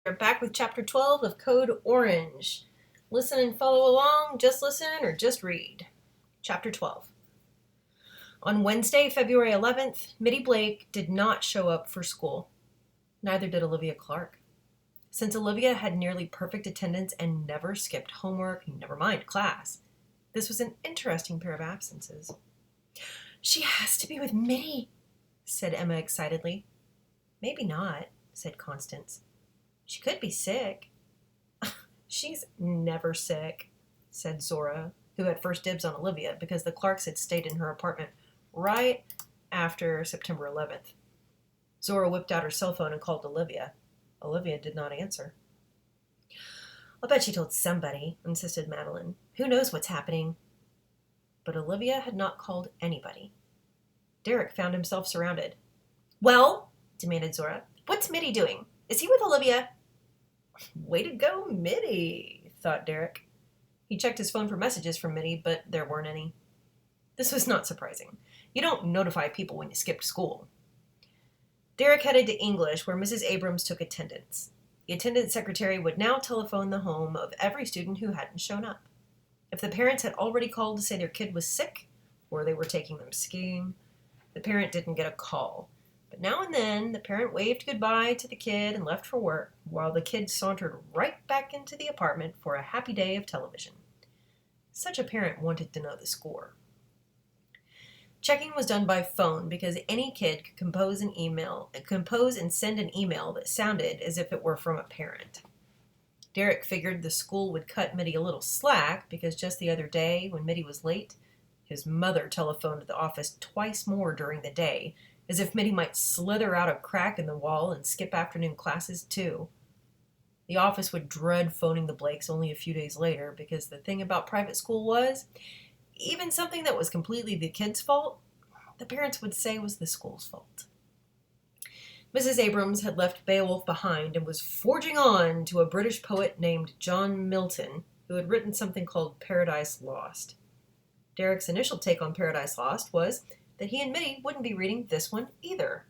We're back with Chapter 12 of Code Orange. Listen and follow along, just listen or just read. Chapter 12. On Wednesday, February 11th, Mitty Blake did not show up for school. Neither did Olivia Clark. Since Olivia had nearly perfect attendance and never skipped homework, never mind class, this was an interesting pair of absences. "She has to be with Mitty," said Emma excitedly. "Maybe not," said Constance. "She could be sick." "She's never sick," said Zora, who had first dibs on Olivia because the Clarks had stayed in her apartment right after September 11th. Zora whipped out her cell phone and called Olivia. Olivia did not answer. "I'll bet she told somebody," insisted Madeline. "Who knows what's happening?" But Olivia had not called anybody. Derek found himself surrounded. "Well," demanded Zora, "what's Mitty doing? Is he with Olivia?" "Way to go, Mitty," thought Derek. He checked his phone for messages from Mitty, but there weren't any. This was not surprising. You don't notify people when you skipped school. Derek headed to English, where Mrs. Abrams took attendance. The attendance secretary would now telephone the home of every student who hadn't shown up. If the parents had already called to say their kid was sick, or they were taking them skiing, the parent didn't get a call. But now and then, the parent waved goodbye to the kid and left for work, while the kid sauntered right back into the apartment for a happy day of television. Such a parent wanted to know the score. Checking was done by phone because any kid could compose and send an email that sounded as if it were from a parent. Derek figured the school would cut Mitty a little slack because just the other day, when Mitty was late, his mother telephoned to the office twice more during the day, as if Mitty might slither out a crack in the wall and skip afternoon classes too. The office would dread phoning the Blakes only a few days later because the thing about private school was, even something that was completely the kid's fault, the parents would say was the school's fault. Mrs. Abrams had left Beowulf behind and was forging on to a British poet named John Milton, who had written something called Paradise Lost. Derek's initial take on Paradise Lost was that he and Mitty wouldn't be reading this one either.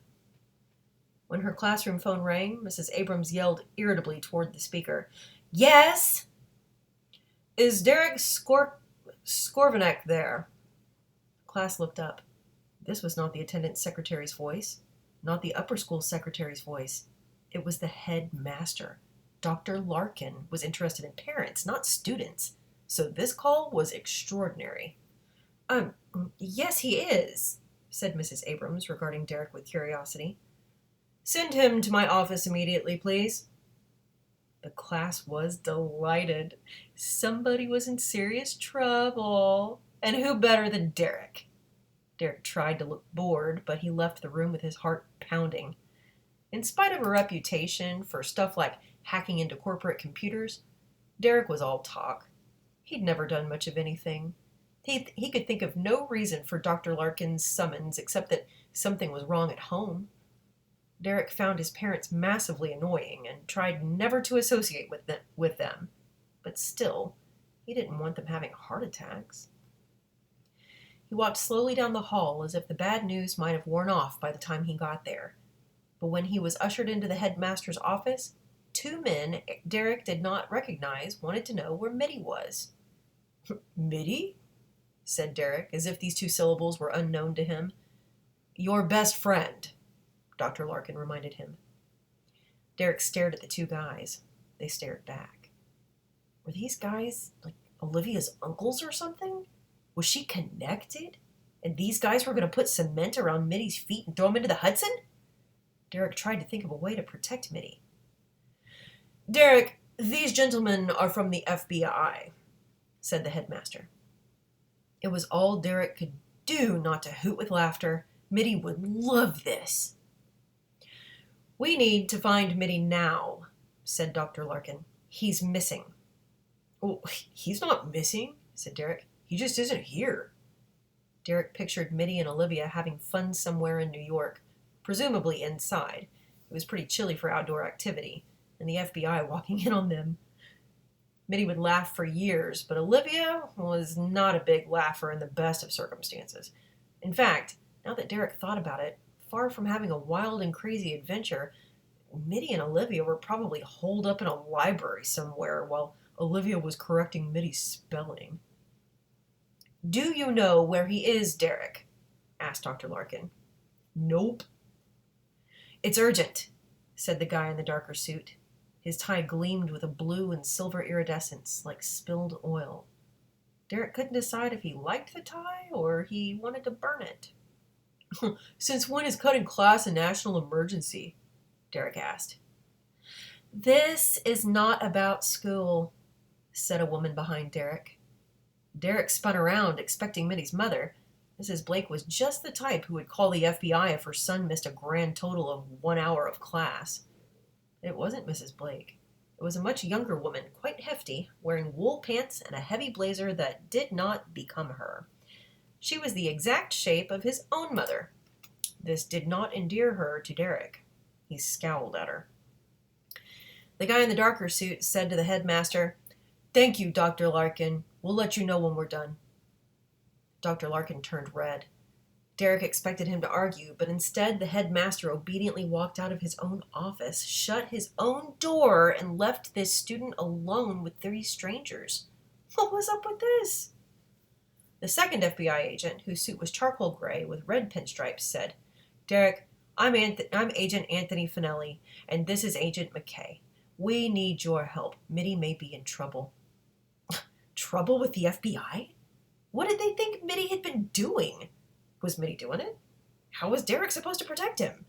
When her classroom phone rang, Mrs. Abrams yelled irritably toward the speaker, "Yes?" "Is Derek Skorvanek there?" Class looked up. This was not the attendance secretary's voice, not the upper school secretary's voice. It was the headmaster. Dr. Larkin was interested in parents, not students, so this call was extraordinary. Yes, he is," said Mrs. Abrams, regarding Derek with curiosity. "Send him to my office immediately, please." The class was delighted. Somebody was in serious trouble. And who better than Derek? Derek tried to look bored, but he left the room with his heart pounding. In spite of a reputation for stuff like hacking into corporate computers, Derek was all talk. He'd never done much of anything. He could think of no reason for Dr. Larkin's summons except that something was wrong at home. Derek found his parents massively annoying and tried never to associate with them. But still, he didn't want them having heart attacks. He walked slowly down the hall as if the bad news might have worn off by the time he got there. But when he was ushered into the headmaster's office, two men Derek did not recognize wanted to know where Mitty was. "Mitty?" said Derek, as if these two syllables were unknown to him. "Your best friend," Dr. Larkin reminded him. Derek stared at the two guys. They stared back. Were these guys like Olivia's uncles or something? Was she connected? And these guys were going to put cement around Mitty's feet and throw him into the Hudson? Derek tried to think of a way to protect Mitty. "Derek, these gentlemen are from the FBI," said the headmaster. It was all Derek could do not to hoot with laughter. Mitty would love this. "We need to find Mitty now," said Dr. Larkin. "He's missing." "Oh, he's not missing," said Derek. "He just isn't here." Derek pictured Mitty and Olivia having fun somewhere in New York, presumably inside. It was pretty chilly for outdoor activity, and the FBI walking in on them. Mitty would laugh for years, but Olivia was not a big laugher in the best of circumstances. In fact, now that Derek thought about it, far from having a wild and crazy adventure, Mitty and Olivia were probably holed up in a library somewhere while Olivia was correcting Mitty's spelling. "Do you know where he is, Derek?" asked Dr. Larkin. "Nope." "It's urgent," said the guy in the darker suit. His tie gleamed with a blue and silver iridescence like spilled oil. Derek couldn't decide if he liked the tie or he wanted to burn it. "Since when is cutting class a national emergency?" Derek asked. "This is not about school," said a woman behind Derek. Derek spun around, expecting Mitty's mother. Mrs. Blake was just the type who would call the FBI if her son missed a grand total of 1 hour of class. It wasn't Mrs. Blake. It was a much younger woman, quite hefty, wearing wool pants and a heavy blazer that did not become her. She was the exact shape of his own mother. This did not endear her to Derek. He scowled at her. The guy in the darker suit said to the headmaster, "Thank you, Dr. Larkin. We'll let you know when we're done." Dr. Larkin turned red. Derek expected him to argue, but instead the headmaster obediently walked out of his own office, shut his own door, and left this student alone with 3 strangers. What was up with this? The second FBI agent, whose suit was charcoal gray with red pinstripes, said, "Derek, I'm Agent Anthony Finelli, and this is Agent McKay. We need your help. Mitty may be in trouble." Trouble with the FBI? What did they think Mitty had been doing? Was Mitty doing it? How was Derek supposed to protect him?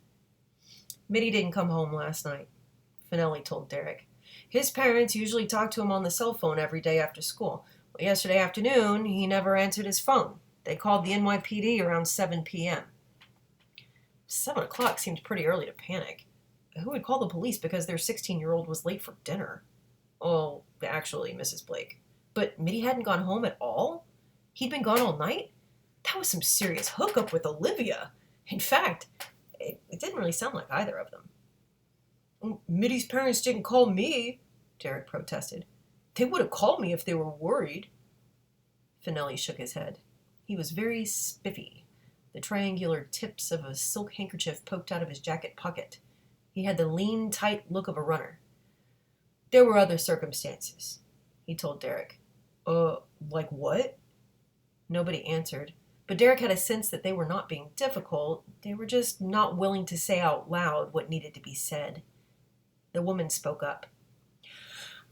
"Mitty didn't come home last night," Finelli told Derek. "His parents usually talk to him on the cell phone every day after school. Well, yesterday afternoon, he never answered his phone. They called the NYPD around 7 p.m. 7 o'clock seemed pretty early to panic. Who would call the police because their 16-year-old was late for dinner? Oh, actually, Mrs. Blake. But Mitty hadn't gone home at all? He'd been gone all night? That was some serious hookup with Olivia. In fact, it didn't really sound like either of them. "Mitty's parents didn't call me," Derek protested. "They would have called me if they were worried." Finelli shook his head. He was very spiffy. The triangular tips of a silk handkerchief poked out of his jacket pocket. He had the lean, tight look of a runner. "There were other circumstances," he told Derek. Like what?" Nobody answered, but Derek had a sense that they were not being difficult. They were just not willing to say out loud what needed to be said. The woman spoke up.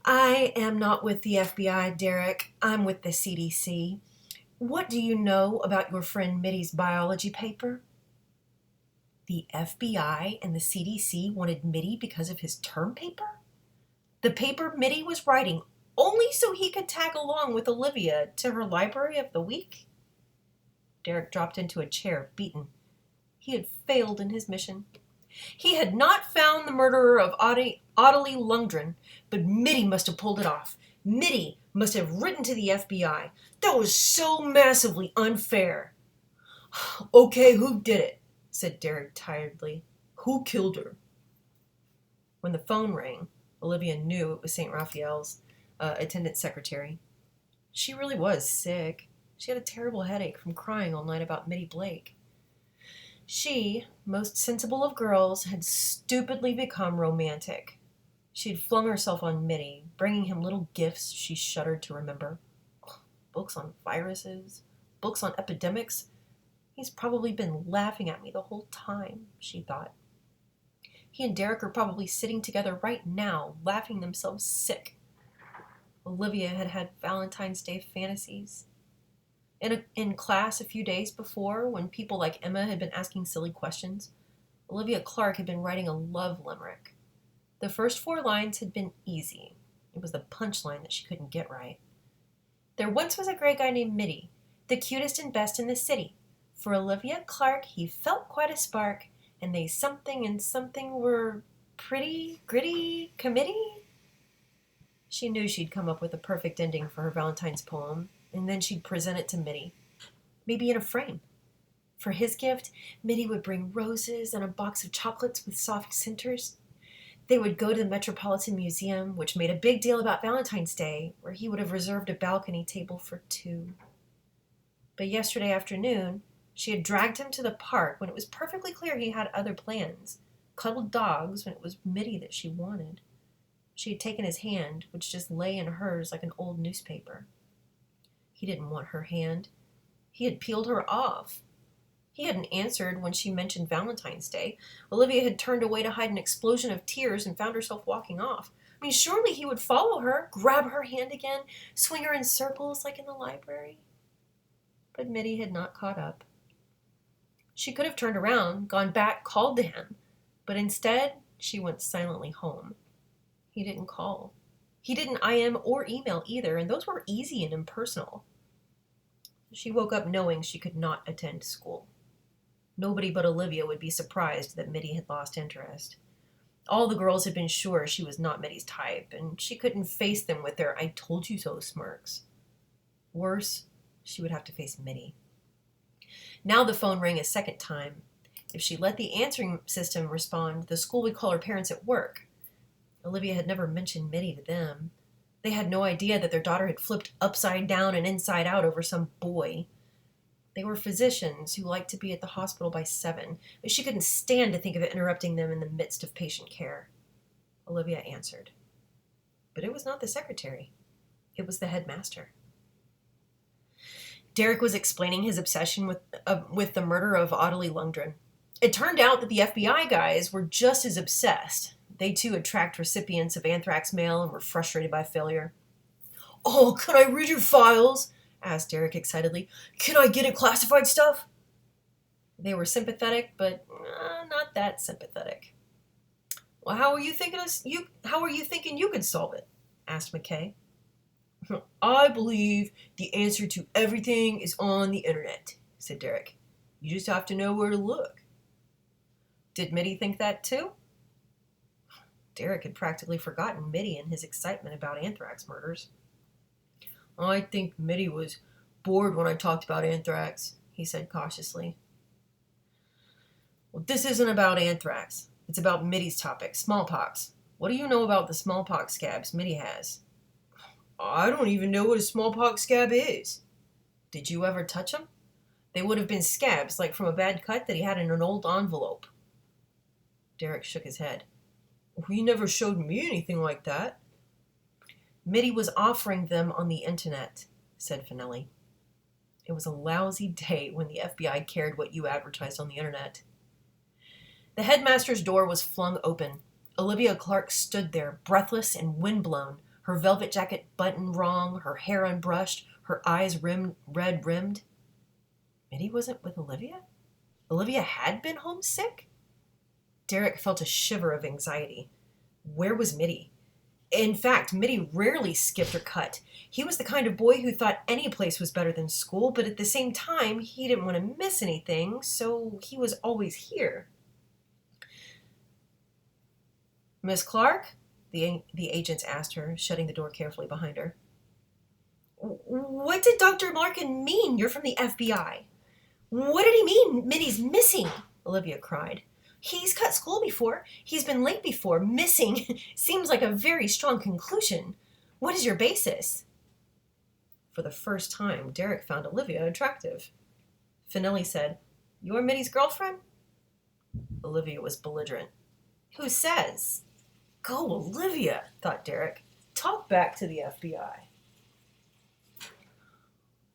"I am not with the FBI, Derek. I'm with the CDC. What do you know about your friend Mitty's biology paper?" The FBI and the CDC wanted Mitty because of his term paper? The paper Mitty was writing only so he could tag along with Olivia to her library of the week? Derek dropped into a chair, beaten. He had failed in his mission. He had not found the murderer of Ottilie Lundgren, but Mitty must have pulled it off. Mitty must have written to the FBI. That was so massively unfair. "Okay, who did it?" said Derek tiredly. "Who killed her?" When the phone rang, Olivia knew it was St. Raphael's attendant secretary. She really was sick. She had a terrible headache from crying all night about Mitty Blake. She, most sensible of girls, had stupidly become romantic. She had flung herself on Mitty, bringing him little gifts she shuddered to remember. Books on viruses, books on epidemics. He's probably been laughing at me the whole time, she thought. He and Derek are probably sitting together right now, laughing themselves sick. Olivia had had Valentine's Day fantasies. In class a few days before, when people like Emma had been asking silly questions, Olivia Clark had been writing a love limerick. The first 4 lines had been easy. It was the punchline that she couldn't get right. "There once was a gray guy named Mitty, the cutest and best in the city. For Olivia Clark he felt quite a spark, and they something and something were pretty, gritty, committee." She knew she'd come up with a perfect ending for her Valentine's poem, and then she'd present it to Mitty, maybe in a frame. For his gift, Mitty would bring roses and a box of chocolates with soft centers. They would go to the Metropolitan Museum, which made a big deal about Valentine's Day, where he would have reserved a balcony table for 2. But yesterday afternoon, she had dragged him to the park when it was perfectly clear he had other plans. cuddled dogs when it was Mitty that she wanted. She had taken his hand, which just lay in hers like an old newspaper. He didn't want her hand. He had peeled her off. He hadn't answered when she mentioned Valentine's Day. Olivia had turned away to hide an explosion of tears and found herself walking off. I mean, surely he would follow her, grab her hand again, swing her in circles like in the library. But Mitty had not caught up. She could have turned around, gone back, called to him, but instead she went silently home. He didn't call. He didn't IM or email either, and those were easy and impersonal. She woke up knowing she could not attend school. Nobody but Olivia would be surprised that Mitty had lost interest. All the girls had been sure she was not Mitty's type, and she couldn't face them with their "I told you so" smirks. Worse, she would have to face Mitty. Now the phone rang a second time. If she let the answering system respond, the school would call her parents at work. Olivia had never mentioned Mitty to them. They had no idea that their daughter had flipped upside down and inside out over some boy. They were physicians who liked to be at the hospital by 7, but she couldn't stand to think of it interrupting them in the midst of patient care. Olivia answered. But it was not the secretary. It was the headmaster. Derek was explaining his obsession with the murder of Audley Lundgren. It turned out that the FBI guys were just as obsessed. They too had tracked recipients of anthrax mail and were frustrated by failure. "Oh, can I read your files?" asked Derek excitedly. "Can I get at classified stuff?" They were sympathetic, but not that sympathetic. "Well, how are you thinking you could solve it?" asked McKay. "I believe the answer to everything is on the internet," said Derek. "You just have to know where to look." Did Mitty think that too? Derek had practically forgotten Mitty in his excitement about anthrax murders. "I think Mitty was bored when I talked about anthrax," he said cautiously. "Well, this isn't about anthrax. It's about Mitty's topic, smallpox. What do you know about the smallpox scabs Mitty has?" "I don't even know what a smallpox scab is." "Did you ever touch them? They would have been scabs, like from a bad cut that he had in an old envelope." Derek shook his head. "He never showed me anything like that." "Mitty was offering them on the internet," said Finelli. It was a lousy day when the FBI cared what you advertised on the internet. The headmaster's door was flung open. Olivia Clark stood there, breathless and windblown, her velvet jacket buttoned wrong, her hair unbrushed, her eyes red-rimmed. Mitty wasn't with Olivia? Olivia had been homesick? Derek felt a shiver of anxiety. Where was Mitty? In fact, Mitty rarely skipped or cut. He was the kind of boy who thought any place was better than school, but at the same time, he didn't want to miss anything, so he was always here. "Miss Clark?" the agent asked her, shutting the door carefully behind her. "What did Dr. Larkin mean you're from the FBI? What did he mean Mitty's missing?" Olivia cried. "He's cut school before. He's been late before. Missing seems like a very strong conclusion. What is your basis?" For the first time, Derek found Olivia attractive. Finelli said, "You're Mitty's girlfriend?" Olivia was belligerent. "Who says?" Go, Olivia, thought Derek. Talk back to the FBI.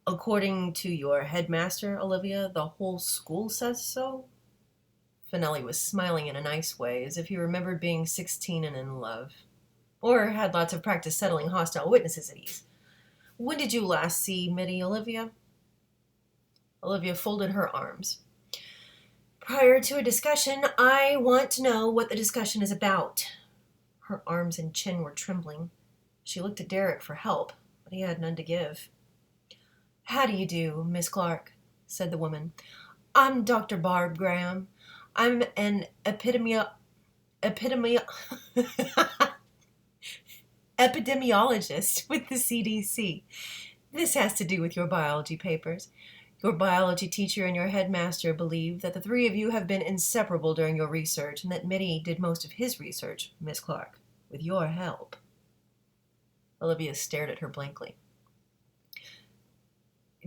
"According to your headmaster, Olivia, the whole school says so?" Finelli was smiling in a nice way, as if he remembered being 16 and in love. Or had lots of practice settling hostile witnesses at ease. "When did you last see Mitty, Olivia?" Olivia folded her arms. "Prior to a discussion, I want to know what the discussion is about." Her arms and chin were trembling. She looked at Derek for help, but he had none to give. "How do you do, Miss Clark?" said the woman. "I'm Dr. Barb Graham. I'm an epidemiologist with the CDC. This has to do with your biology papers. Your biology teacher and your headmaster believe that the three of you have been inseparable during your research and that Mitty did most of his research, Miss Clark, with your help." Olivia stared at her blankly.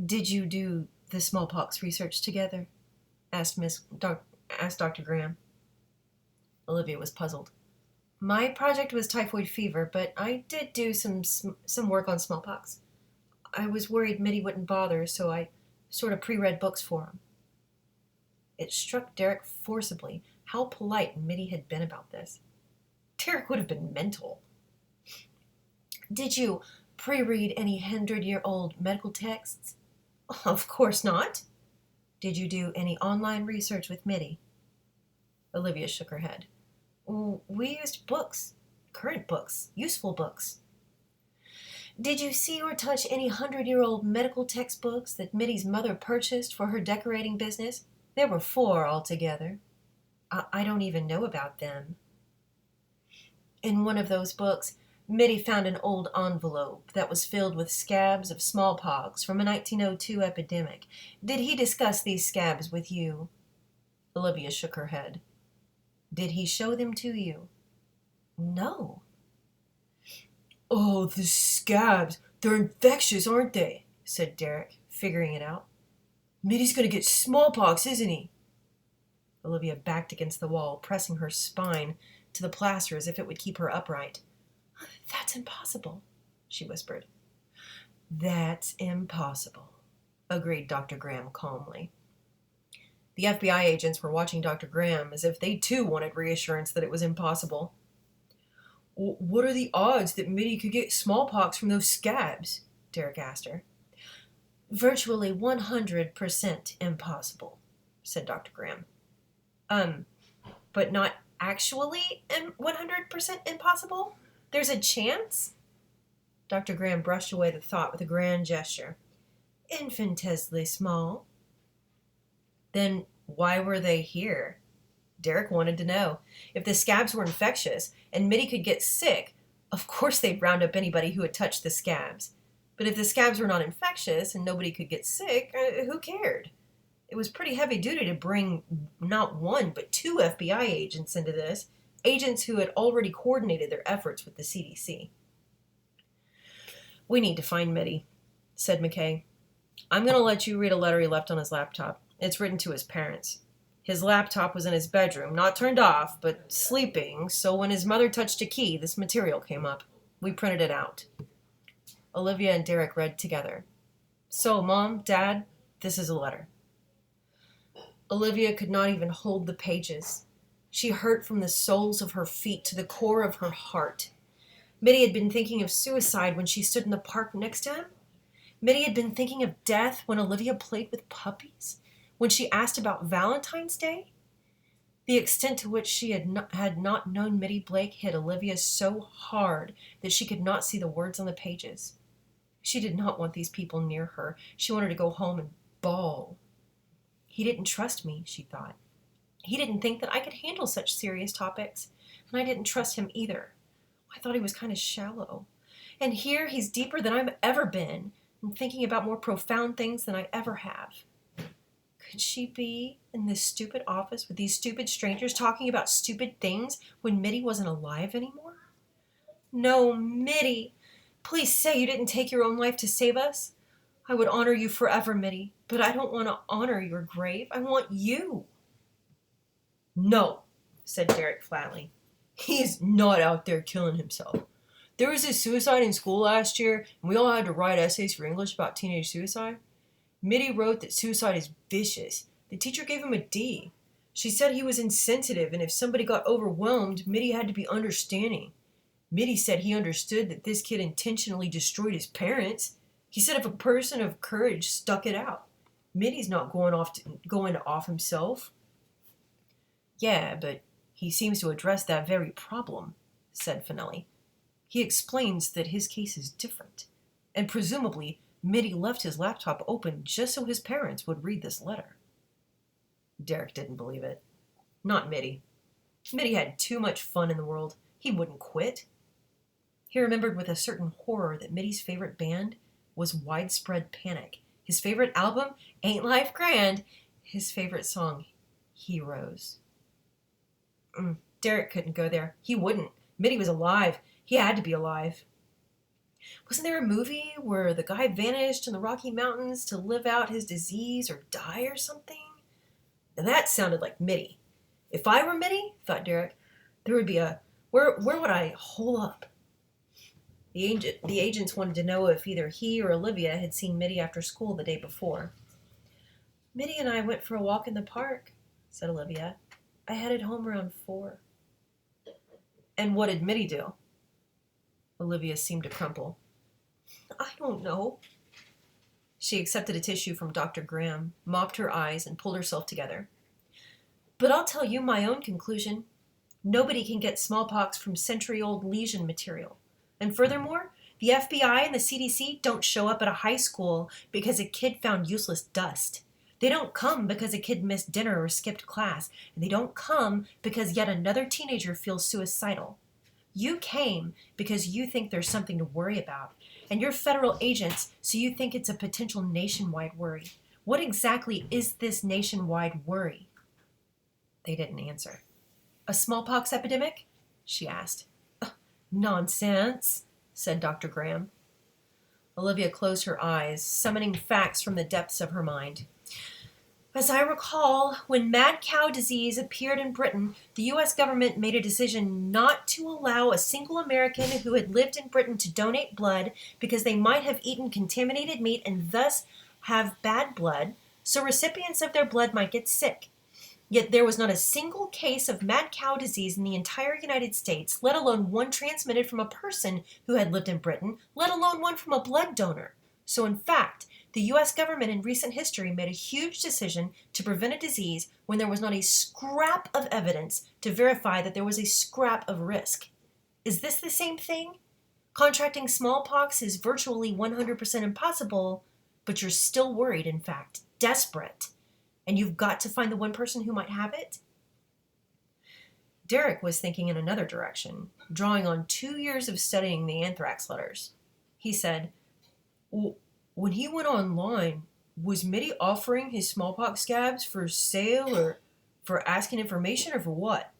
"Did you do the smallpox research together?" asked Dr. Graham. Olivia was puzzled. My project was typhoid fever, but I did do some work on smallpox. I was worried Mitty wouldn't bother, so I sort of pre-read books for him. It struck Derek forcibly how polite Mitty had been about this. Derek would have been mental. Did you pre-read any 100-year-old medical texts? Of course not. Did you do any online research with Mitty? Olivia shook her head. We used books, current books, useful books. Did you see or touch any 100-year-old medical textbooks that Mitty's mother purchased for her decorating business? There were 4 altogether. I don't even know about them. In one of those books, Mitty found an old envelope that was filled with scabs of smallpox from a 1902 epidemic. Did he discuss these scabs with you? Olivia shook her head. Did he show them to you? No. Oh, the scabs. They're infectious, aren't they? Said Derek, figuring it out. Mitty's going to get smallpox, isn't he? Olivia backed against the wall, pressing her spine to the plaster as if it would keep her upright. That's impossible, she whispered. That's impossible, agreed Dr. Graham calmly. The FBI agents were watching Dr. Graham as if they too wanted reassurance that it was impossible. What are the odds that Mitty could get smallpox from those scabs? Derek asked her. Virtually 100% impossible, said Dr. Graham. But not actually 100% impossible? There's a chance? Dr. Graham brushed away the thought with a grand gesture. Infinitesimally small. Then why were they here? Derek wanted to know. If the scabs were infectious and Mitty could get sick, of course they'd round up anybody who had touched the scabs. But if the scabs were not infectious and nobody could get sick, who cared? It was pretty heavy duty to bring not 1 but 2 FBI agents into this, agents who had already coordinated their efforts with the CDC. We need to find Mitty, said McKay. I'm going to let you read a letter he left on his laptop. It's written to his parents. His laptop was in his bedroom, not turned off, but sleeping, so when his mother touched a key, this material came up. We printed it out. Olivia and Derek read together. So, Mom, Dad, this is a letter. Olivia could not even hold the pages. She hurt from the soles of her feet to the core of her heart. Mitty had been thinking of suicide when she stood in the park next to him. Mitty had been thinking of death when Olivia played with puppies, when she asked about Valentine's Day. The extent to which she had not known Mitty Blake hit Olivia so hard that she could not see the words on the pages. She did not want these people near her. She wanted to go home and bawl. He didn't trust me, she thought. He didn't think that I could handle such serious topics, and I didn't trust him either. I thought he was kind of shallow. And here he's deeper than I've ever been, and thinking about more profound things than I ever have. Could she be in this stupid office with these stupid strangers talking about stupid things when Mitty wasn't alive anymore? No, Mitty! Please say you didn't take your own life to save us. I would honor you forever, Mitty, but I don't want to honor your grave. I want you. No, said Derek flatly. He's not out there killing himself. There was a suicide in school last year, and we all had to write essays for English about teenage suicide. Mitty wrote that suicide is vicious. The teacher gave him a D. She said he was insensitive, and if somebody got overwhelmed, Mitty had to be understanding. Mitty said he understood that this kid intentionally destroyed his parents. He said if a person of courage stuck it out. Mitty's not going to off himself. Yeah, but he seems to address that very problem, said Finelli. He explains that his case is different, and presumably Mitty left his laptop open just so his parents would read this letter. Derek didn't believe it. Not Mitty. Mitty had too much fun in the world. He wouldn't quit. He remembered with a certain horror that Mitty's favorite band was Widespread Panic. His favorite album, Ain't Life Grand. His favorite song, Heroes. Derek couldn't go there. He wouldn't. Mitty was alive. He had to be alive. Wasn't there a movie where the guy vanished in the Rocky Mountains to live out his disease or die or something? And that sounded like Mitty. If I were Mitty, thought Derek, There would be a... Where would I hole up? The agents wanted to know if either he or Olivia had seen Mitty after school the day before. Mitty and I went for a walk in the park, said Olivia. I headed home around 4. And what did Mitty do? Olivia seemed to crumple. I don't know. She accepted a tissue from Dr. Graham, mopped her eyes, and pulled herself together. But I'll tell you my own conclusion. Nobody can get smallpox from century-old lesion material. And furthermore, the FBI and the CDC don't show up at a high school because a kid found useless dust. They don't come because a kid missed dinner or skipped class. And they don't come because yet another teenager feels suicidal. You came because you think there's something to worry about. And you're federal agents, so you think it's a potential nationwide worry. What exactly is this nationwide worry? They didn't answer. A smallpox epidemic? She asked. Nonsense, said Dr. Graham. Olivia closed her eyes, summoning facts from the depths of her mind. As I recall, when mad cow disease appeared in Britain, the U.S. government made a decision not to allow a single American who had lived in Britain to donate blood because they might have eaten contaminated meat and thus have bad blood, so recipients of their blood might get sick. Yet there was not a single case of mad cow disease in the entire United States, let alone one transmitted from a person who had lived in Britain, let alone one from a blood donor. So in fact, the U.S. government in recent history made a huge decision to prevent a disease when there was not a scrap of evidence to verify that there was a scrap of risk. Is this the same thing? Contracting smallpox is virtually 100% impossible, but you're still worried, in fact, desperate. And you've got to find the one person who might have it? Derek was thinking in another direction, drawing on 2 years of studying the anthrax letters. He said, when he went online, was Mitty offering his smallpox scabs for sale or for asking information or for what?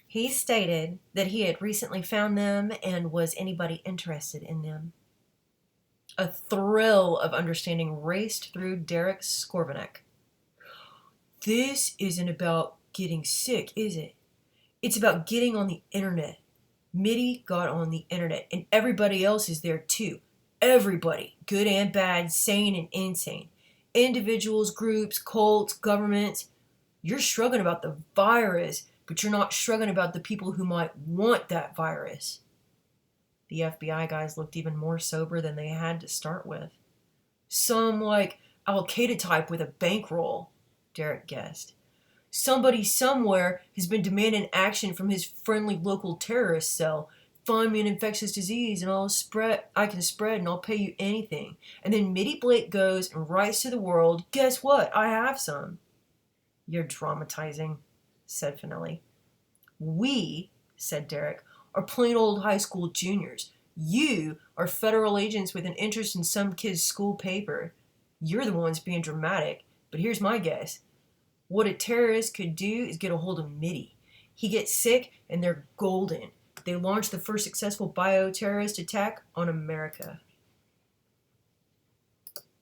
He stated that he had recently found them and was anybody interested in them. A thrill of understanding raced through Derek Skorvanek. This isn't about getting sick, is it? It's about getting on the internet. Mitty got on the internet, and everybody else is there too. Everybody, good and bad, sane and insane. Individuals, groups, cults, governments. You're shrugging about the virus, but you're not shrugging about the people who might want that virus. The FBI guys looked even more sober than they had to start with. Some, like, Al-Qaeda type with a bankroll, Derek guessed. Somebody somewhere has been demanding action from his friendly local terrorist cell. Find me an infectious disease and I can spread and I'll pay you anything. And then Mitty Blake goes and writes to the world, guess what? I have some. You're dramatizing, said Finelli. We, said Derek, are plain old high school juniors. You are federal agents with an interest in some kid's school paper. You're the ones being dramatic, but here's my guess. What a terrorist could do is get a hold of Mitty. He gets sick and they're golden. They launch the first successful bioterrorist attack on America.